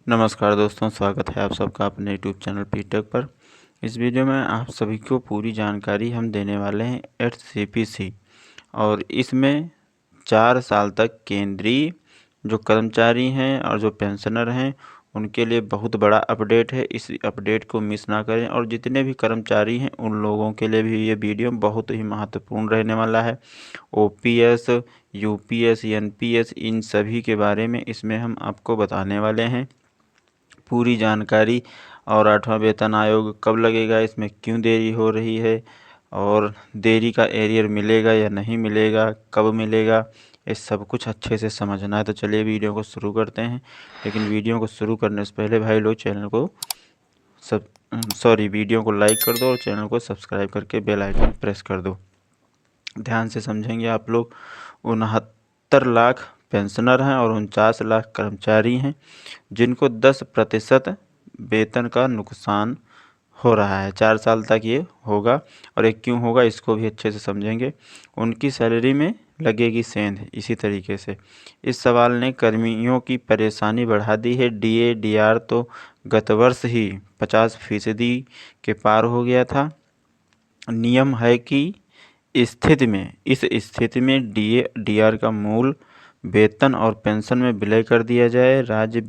नमस्कार दोस्तों, स्वागत है आप सबका अपने यूट्यूब चैनल पीटेक पर। इस वीडियो में आप सभी को पूरी जानकारी हम देने वाले हैं एचसीपीसी और इसमें 4 साल तक केंद्रीय जो कर्मचारी हैं और जो पेंशनर हैं उनके लिए बहुत बड़ा अपडेट है। इस अपडेट को मिस ना करें और जितने भी कर्मचारी हैं उन लोगों के लिए भी ये वीडियो बहुत ही महत्वपूर्ण रहने वाला है। ओपीएस, यूपीएस, एनपीएस इन सभी के बारे में इसमें हम आपको बताने वाले हैं पूरी जानकारी। और 8वां वेतन आयोग कब लगेगा, इसमें क्यों देरी हो रही है और देरी का एरियर मिलेगा या नहीं मिलेगा, कब मिलेगा, ये सब कुछ अच्छे से समझना है। तो चलिए वीडियो को शुरू करते हैं। लेकिन वीडियो को शुरू करने से पहले भाई लोग वीडियो को लाइक कर दो और चैनल को सब्सक्राइब करके बेल आइकन प्रेस कर दो। ध्यान से समझेंगे आप लोग। 69 लाख पेंशनर हैं और 49 लाख कर्मचारी हैं जिनको 10% वेतन का नुकसान हो रहा है। 4 साल तक ये होगा और ये क्यों होगा इसको भी अच्छे से समझेंगे। उनकी सैलरी में लगेगी सेंध। इसी तरीके से इस सवाल ने कर्मियों की परेशानी बढ़ा दी है। डीए डीआर तो गत वर्ष ही 50% के पार हो गया था। नियम है कि इस स्थिति में डीए डीआर का मूल वेतन और पेंशन में विलय कर दिया जाए। राज्य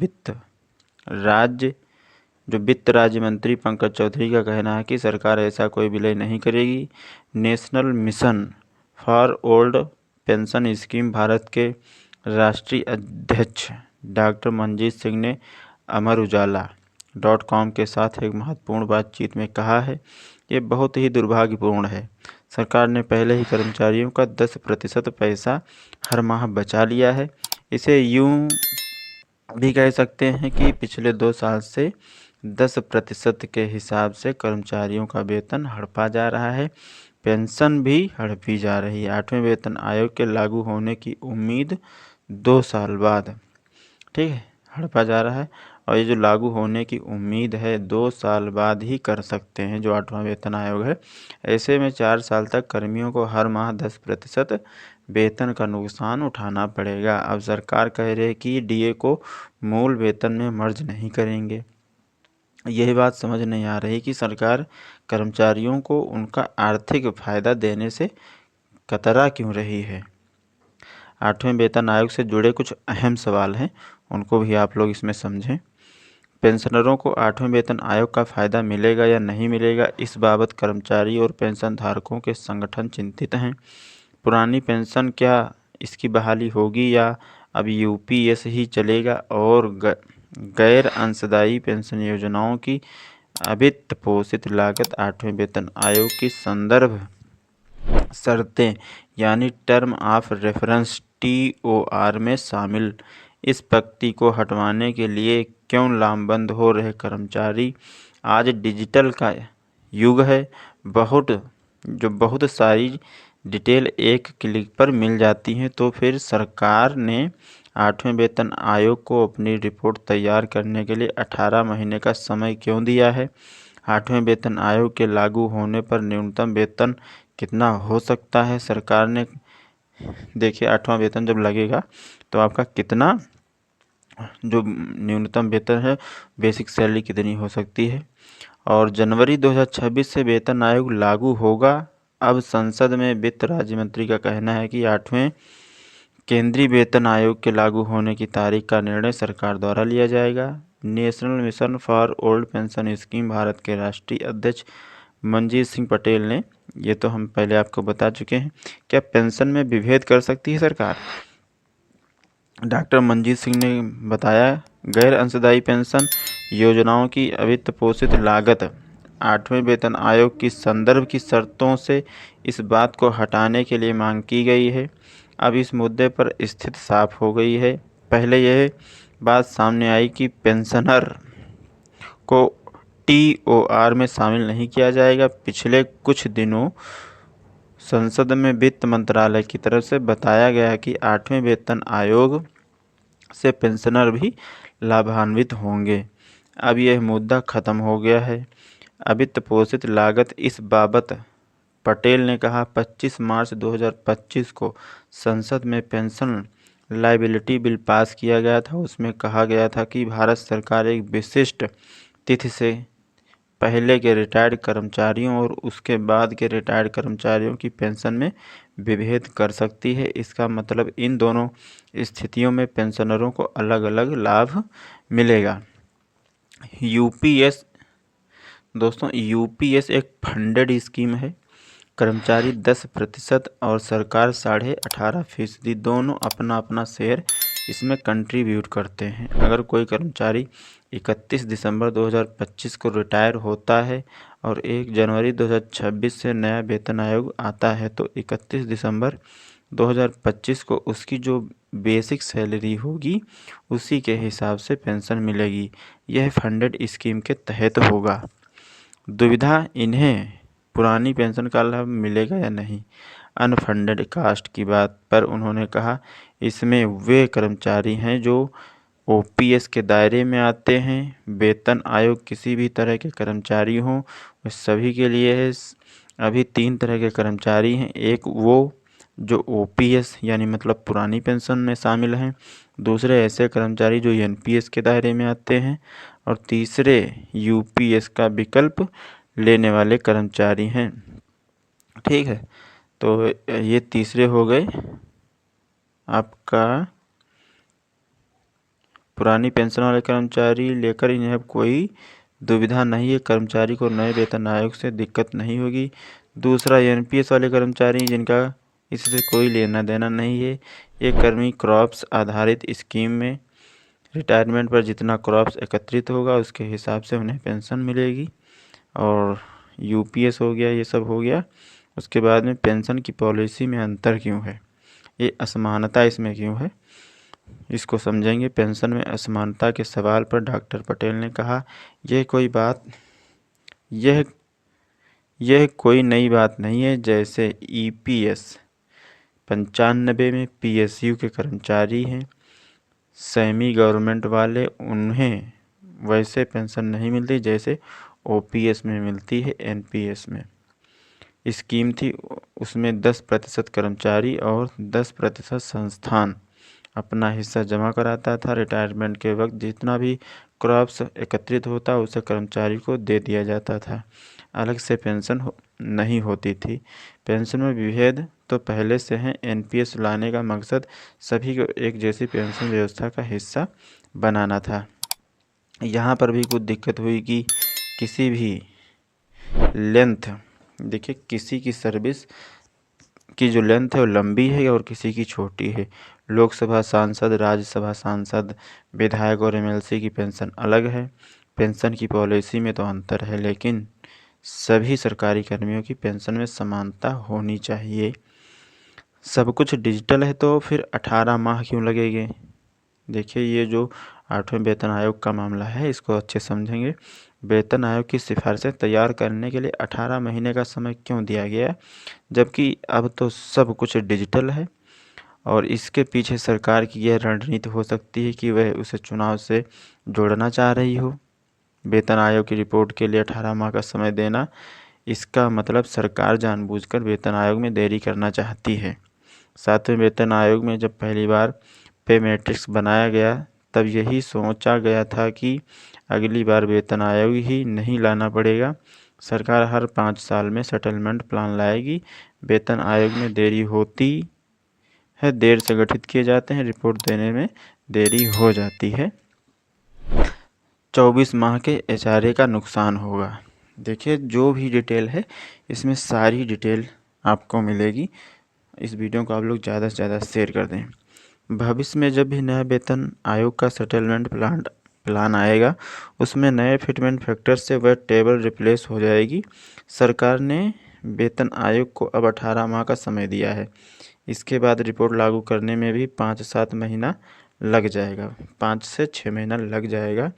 जो वित्त राज्य मंत्री पंकज चौधरी का कहना है कि सरकार ऐसा कोई विलय नहीं करेगी। National mission for old pension scheme Bharat के राष्ट्रीय अध्यक्ष डॉक्टर मनजीत सिंह ने अमर उजाला .com के साथ एक महत्वपूर्ण बातचीत में कहा है, ये बहुत ही दुर्भाग्यपूर्ण है। सरकार ने पहले ही कर्मचारियों का 10% पैसा हर माह बचा लिया है। इसे यूं भी कह सकते हैं कि पिछले 2 साल से 10% के हिसाब से कर्मचारियों का वेतन हड़पा जा रहा है, पेंशन भी हड़पी जा रही है। 8वें वेतन आयोग के लागू होने की उम्मीद 2 साल बाद, ठीक है, हड़पा जा रहा है। और ये जो लागू होने की उम्मीद है 2 साल बाद ही कर सकते हैं जो 8वां वेतन आयोग है। ऐसे में 4 साल तक कर्मियों को हर माह 10% वेतन का नुकसान उठाना पड़ेगा। अब सरकार कह रही है कि डीए को मूल वेतन में मर्ज नहीं करेंगे। यही बात समझ नहीं आ रही कि सरकार कर्मचारियों को उनका आर्थिक फायदा देने से कतरा क्यों रही है। 8वें वेतन आयोग से जुड़े कुछ अहम सवाल हैं, उनको भी आप लोग इसमें समझें। पेंशनरों को 8वें वेतन आयोग का फ़ायदा मिलेगा या नहीं मिलेगा, इस बाबत कर्मचारी और पेंशन धारकों के संगठन चिंतित हैं। पुरानी पेंशन क्या इसकी बहाली होगी या अब यूपीएस ही चलेगा और गैर अंशदायी पेंशन योजनाओं की अवित्त पोषित लागत 8वें वेतन आयोग की संदर्भ शर्तें यानी टर्म ऑफ रेफरेंस TOR में शामिल। इस पंक्ति को हटवाने के लिए क्यों लामबंद हो रहे कर्मचारी। आज डिजिटल का युग है, बहुत सारी डिटेल एक क्लिक पर मिल जाती हैं। तो फिर सरकार ने 8वें वेतन आयोग को अपनी रिपोर्ट तैयार करने के लिए 18 महीने का समय क्यों दिया है। 8वें वेतन आयोग के लागू होने पर न्यूनतम वेतन कितना हो सकता है। सरकार ने देखिए 8वां वेतन जब लगेगा तो आपका कितना जो न्यूनतम वेतन है, बेसिक सैलरी कितनी हो सकती है। और जनवरी 2026 से वेतन आयोग लागू होगा। अब संसद में वित्त राज्य मंत्री का कहना है कि 8वें केंद्रीय वेतन आयोग के लागू होने की तारीख का निर्णय सरकार द्वारा लिया जाएगा। National mission for old pension scheme Bharat के राष्ट्रीय अध्यक्ष मनजीत सिंह पटेल ने, ये तो हम पहले आपको बता चुके हैं, क्या पेंशन में विभेद कर सकती है सरकार। डॉक्टर मनजीत सिंह ने बताया, गैर अंशदायी पेंशन योजनाओं की अवित्त पोषित लागत 8वें वेतन आयोग की संदर्भ की शर्तों से इस बात को हटाने के लिए मांग की गई है। अब इस मुद्दे पर स्थिति साफ हो गई है। पहले यह बात सामने आई कि पेंशनर को TOR में शामिल नहीं किया जाएगा। पिछले कुछ दिनों संसद में वित्त मंत्रालय की तरफ से बताया गया कि 8वें वेतन आयोग से पेंशनर भी लाभान्वित होंगे। अब यह मुद्दा खत्म हो गया है। अवित्त पोषित लागत इस बाबत पटेल ने कहा, 25 मार्च 2025 को संसद में पेंशन लायबिलिटी बिल पास किया गया था। उसमें कहा गया था कि भारत सरकार एक विशिष्ट तिथि से पहले के रिटायर्ड कर्मचारियों और उसके बाद के रिटायर्ड कर्मचारियों की पेंशन में विभेद कर सकती है। इसका मतलब इन दोनों स्थितियों में पेंशनरों को अलग अलग लाभ मिलेगा। यूपीएस दोस्तों, यूपीएस एक फंडेड स्कीम है। कर्मचारी 10% और सरकार 18.5% दोनों अपना अपना शेयर इसमें कंट्रीब्यूट करते हैं। अगर कोई कर्मचारी 31 दिसंबर 2025 को रिटायर होता है और 1 जनवरी 2026 से नया वेतन आयोग आता है तो 31 दिसंबर 2025 को उसकी जो बेसिक सैलरी होगी उसी के हिसाब से पेंशन मिलेगी। यह फंडेड स्कीम के तहत होगा। दुविधा, इन्हें पुरानी पेंशन का लाभ मिलेगा या नहीं। अनफंडेड कास्ट की बात पर उन्होंने कहा, इसमें वे कर्मचारी हैं जो ओपीएस के दायरे में आते हैं। वेतन आयोग किसी भी तरह के कर्मचारी हों, वे सभी के लिए है। अभी 3 तरह के कर्मचारी हैं। एक वो जो ओपीएस यानी मतलब पुरानी पेंशन में शामिल हैं, दूसरे ऐसे कर्मचारी जो एनपीएस के दायरे में आते हैं, और तीसरे यूपीएस का विकल्प लेने वाले कर्मचारी हैं। ठीक है, तो ये तीसरे हो गए आपका पुरानी पेंशन वाले कर्मचारी। लेकर इन्हें कोई दुविधा नहीं है, कर्मचारी को नए वेतन आयोग से दिक्कत नहीं होगी। दूसरा एनपीएस वाले कर्मचारी जिनका इससे कोई लेना देना नहीं है। ये कर्मी क्रॉप्स आधारित स्कीम में रिटायरमेंट पर जितना क्रॉप्स एकत्रित होगा उसके हिसाब से उन्हें पेंशन मिलेगी। और यूपीएस हो गया, ये सब हो गया। उसके बाद में पेंशन की पॉलिसी में अंतर क्यों है, ये असमानता इसमें क्यों है, इसको समझेंगे। पेंशन में असमानता के सवाल पर डॉक्टर पटेल ने कहा, यह कोई नई बात नहीं है। जैसे ईपीएस 95 में पीएसयू के कर्मचारी हैं, सेमी गवर्नमेंट वाले, उन्हें वैसे पेंशन नहीं मिलती जैसे ओपीएस में मिलती है। एनपीएस में स्कीम थी, उसमें 10% कर्मचारी और 10% संस्थान अपना हिस्सा जमा कराता था। रिटायरमेंट के वक्त जितना भी क्रॉप्स एकत्रित होता उसे कर्मचारी को दे दिया जाता था। अलग से पेंशन नहीं होती थी। पेंशन में विभेद तो पहले से है। एनपीएस लाने का मकसद सभी को एक जैसी पेंशन व्यवस्था का हिस्सा बनाना था। यहाँ पर भी कुछ दिक्कत हुई कि किसी भी लेंथ, देखिए किसी की सर्विस की जो लेंथ है वो लंबी है और किसी की छोटी है। लोकसभा सांसद, राज्यसभा सांसद, विधायक और एमएलसी की पेंशन अलग है। पेंशन की पॉलिसी में तो अंतर है, लेकिन सभी सरकारी कर्मियों की पेंशन में समानता होनी चाहिए। सब कुछ डिजिटल है तो फिर 18 माह क्यों लगेंगे। देखिए, ये जो 8वें वेतन आयोग का मामला है इसको अच्छे समझेंगे। वेतन आयोग की सिफारिशें तैयार करने के लिए 18 महीने का समय क्यों दिया गया, जबकि अब तो सब कुछ डिजिटल है। और इसके पीछे सरकार की यह रणनीति हो सकती है कि वह उसे चुनाव से जोड़ना चाह रही हो। वेतन आयोग की रिपोर्ट के लिए 18 माह का समय देना, इसका मतलब सरकार जानबूझकर वेतन आयोग में देरी करना चाहती है। 7वें वेतन आयोग में जब पहली बार पे मैट्रिक्स बनाया गया तब यही सोचा गया था कि अगली बार वेतन आयोग ही नहीं लाना पड़ेगा, सरकार हर 5 साल में सेटलमेंट प्लान लाएगी। वेतन आयोग में देरी होती है, देर से गठित किए जाते हैं, रिपोर्ट देने में देरी हो जाती है। 24 माह के एचआरए का नुकसान होगा। देखिए, जो भी डिटेल है इसमें सारी डिटेल आपको मिलेगी। इस वीडियो को आप लोग ज़्यादा से ज़्यादा शेयर कर दें। भविष्य में जब भी नया वेतन आयोग का सेटलमेंट प्लान आएगा उसमें नए फिटमेंट फैक्टर से वह टेबल रिप्लेस हो जाएगी। सरकार ने वेतन आयोग को अब 18 माह का समय दिया है। इसके बाद रिपोर्ट लागू करने में भी 5-7 महीना लग जाएगा, 5 से 6 महीना लग जाएगा।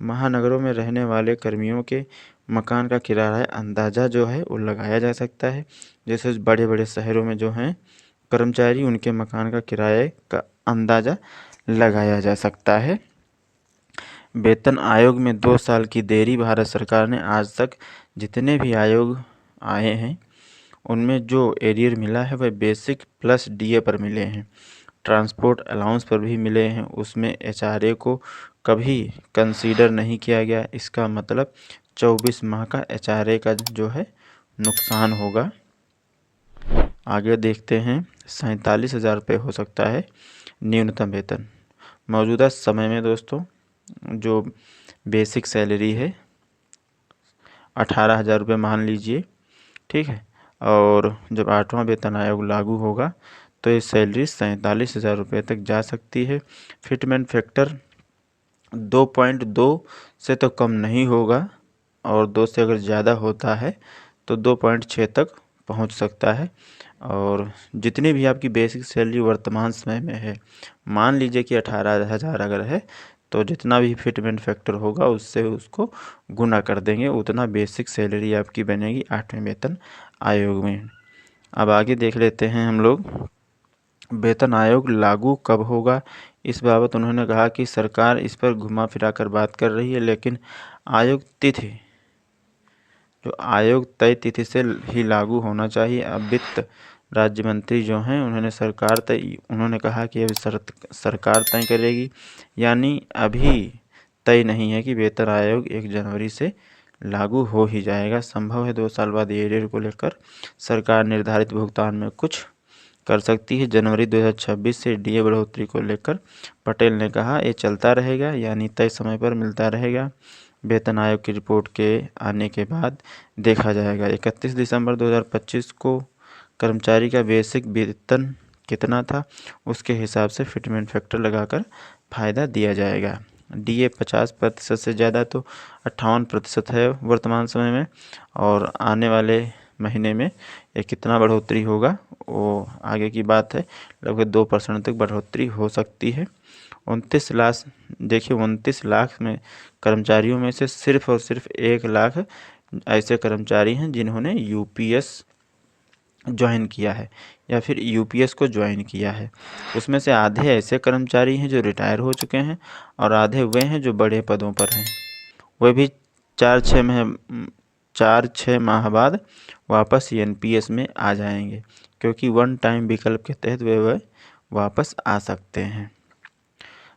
महानगरों में रहने वाले कर्मियों के मकान का किराया अंदाज़ा जो है वो लगाया जा सकता है। जैसे बड़े बड़े शहरों में जो हैं कर्मचारी, उनके मकान का किराए का अंदाज़ा लगाया जा सकता है। वेतन आयोग में 2 साल की देरी। भारत सरकार ने आज तक जितने भी आयोग आए हैं उनमें जो एरियर मिला है वह बेसिक प्लस डीए पर मिले हैं। ट्रांसपोर्ट अलाउंस पर भी मिले हैं, उसमें एचआरए को कभी कंसीडर नहीं किया गया। इसका मतलब 24 माह का एचआरए का जो है नुकसान होगा। आगे देखते हैं, 47,000 रुपये हो सकता है न्यूनतम वेतन। मौजूदा समय में दोस्तों जो बेसिक सैलरी है 18,000 रुपये मान लीजिए, ठीक है, और जब 8वां वेतन आयोग लागू होगा तो ये सैलरी 47,000 रुपये तक जा सकती है। फिटमेंट फैक्टर 2.2 से तो कम नहीं होगा, और 2 से अगर ज़्यादा होता है तो 2.6 तक पहुंच सकता है। और जितनी भी आपकी बेसिक सैलरी वर्तमान समय में है, मान लीजिए कि 18,000 अगर है, तो जितना भी फिटमेंट फैक्टर होगा उससे उसको गुना कर देंगे, उतना बेसिक सैलरी आपकी बनेगी 8वें वेतन आयोग में। अब आगे देख लेते हैं हम लोग, वेतन आयोग लागू कब होगा। इस बाबत उन्होंने कहा कि सरकार इस पर घुमा फिरा कर बात कर रही है, लेकिन आयोग तिथि जो आयोग तय तिथि से ही लागू होना चाहिए। अब वित्त राज्य मंत्री जो हैं उन्होंने कहा कि अभी सरकार तय करेगी, यानी अभी तय नहीं है कि वेतन आयोग 1 जनवरी से लागू हो ही जाएगा। संभव है 2 साल बाद एरियर को लेकर सरकार निर्धारित भुगतान में कुछ कर सकती है। जनवरी 2026 से डीए बढ़ोतरी को लेकर पटेल ने कहा ये चलता रहेगा, यानी तय समय पर मिलता रहेगा। वेतन आयोग की रिपोर्ट के आने के बाद देखा जाएगा। 31 दिसंबर 2025 को कर्मचारी का बेसिक वेतन कितना था, उसके हिसाब से फिटमेंट फैक्टर लगाकर फ़ायदा दिया जाएगा। डीए 50% से ज़्यादा तो 58% है वर्तमान समय में, और आने वाले महीने में ये कितना बढ़ोतरी होगा वो आगे की बात है। लगभग 2% तक बढ़ोतरी हो सकती है। 29 लाख, देखिए 29 लाख में कर्मचारियों में से सिर्फ और सिर्फ 1 लाख ऐसे कर्मचारी हैं जिन्होंने यूपीएस ज्वाइन किया है या फिर यूपीएस को ज्वाइन किया है। उसमें से आधे ऐसे कर्मचारी हैं जो रिटायर हो चुके हैं, और आधे वे हैं जो बड़े पदों पर हैं। वे भी 4-6 माह बाद वापस एनपीएस में आ जाएंगे, क्योंकि वन टाइम विकल्प के तहत वे वापस आ सकते हैं।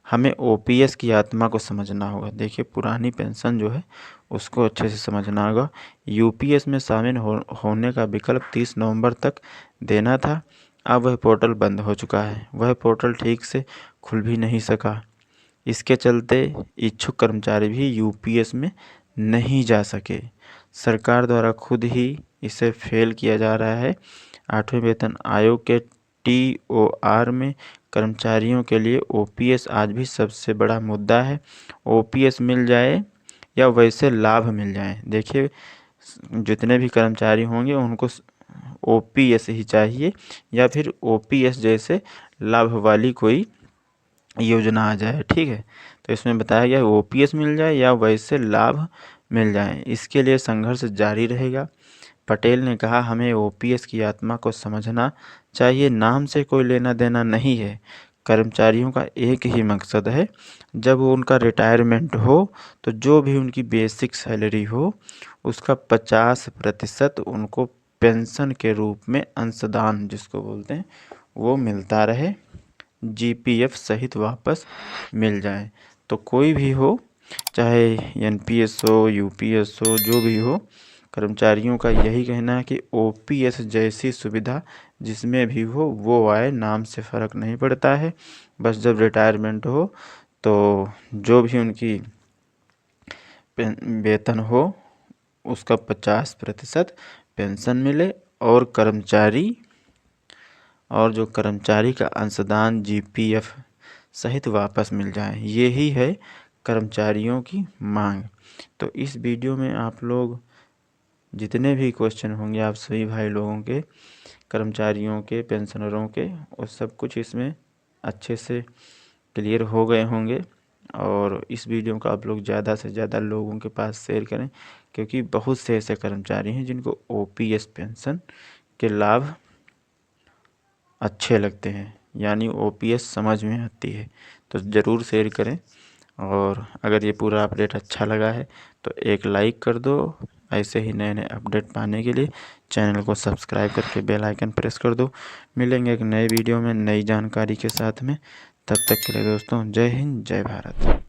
हमें ओपीएस की आत्मा को समझना होगा। देखिए पुरानी पेंशन जो है उसको अच्छे से समझना होगा। यूपीएस में शामिल होने का विकल्प 30 नवंबर तक देना था। अब वह पोर्टल बंद हो चुका है, वह पोर्टल ठीक से खुल भी नहीं सका। इसके चलते इच्छुक कर्मचारी भी यूपीएस में नहीं जा सके। सरकार द्वारा खुद ही इसे फेल किया जा रहा है। 8वें वेतन आयोग के टीओआर में कर्मचारियों के लिए ओपीएस आज भी सबसे बड़ा मुद्दा है। ओपीएस मिल जाए या वैसे लाभ मिल जाए, देखिए जितने भी कर्मचारी होंगे उनको ओपीएस ही चाहिए, या फिर ओपीएस जैसे लाभ वाली कोई योजना आ जाए, ठीक है। तो इसमें बताया गया ओपीएस मिल जाए या वैसे लाभ मिल जाए, इसके लिए संघर्ष जारी रहेगा। पटेल ने कहा हमें ओपीएस की आत्मा को समझना चाहिए, नाम से कोई लेना देना नहीं है। कर्मचारियों का एक ही मकसद है, जब उनका रिटायरमेंट हो तो जो भी उनकी बेसिक सैलरी हो उसका 50% उनको पेंशन के रूप में अंशदान जिसको बोलते हैं वो मिलता रहे, जीपीएफ सहित वापस मिल जाए। तो कोई भी हो, चाहे एनपीएस हो, यूपीएस हो, जो भी हो, कर्मचारियों का यही कहना है कि ओपीएस जैसी सुविधा जिसमें भी हो वो आए, नाम से फ़र्क नहीं पड़ता है। बस जब रिटायरमेंट हो तो जो भी उनकी वेतन हो उसका 50% पेंशन मिले, और जो कर्मचारी का अंशदान जीपीएफ सहित वापस मिल जाए। यही है कर्मचारियों की मांग। तो इस वीडियो में आप लोग जितने भी क्वेश्चन होंगे आप सभी भाई लोगों के, कर्मचारियों के, पेंशनरों के, और सब कुछ इसमें अच्छे से क्लियर हो गए होंगे। और इस वीडियो को आप लोग ज़्यादा से ज़्यादा लोगों के पास शेयर करें, क्योंकि बहुत से ऐसे कर्मचारी हैं जिनको ओपीएस पेंशन के लाभ अच्छे लगते हैं, यानी ओपीएस समझ में आती है। तो ज़रूर शेयर करें, और अगर ये पूरा अपडेट अच्छा लगा है तो एक लाइक कर दो, ऐसे ही नए नए अपडेट पाने के लिए चैनल को सब्सक्राइब करके बेल आइकन प्रेस कर दो। मिलेंगे एक नए वीडियो में नई जानकारी के साथ में। तब तक के लिए दोस्तों, जय हिंद, जय भारत।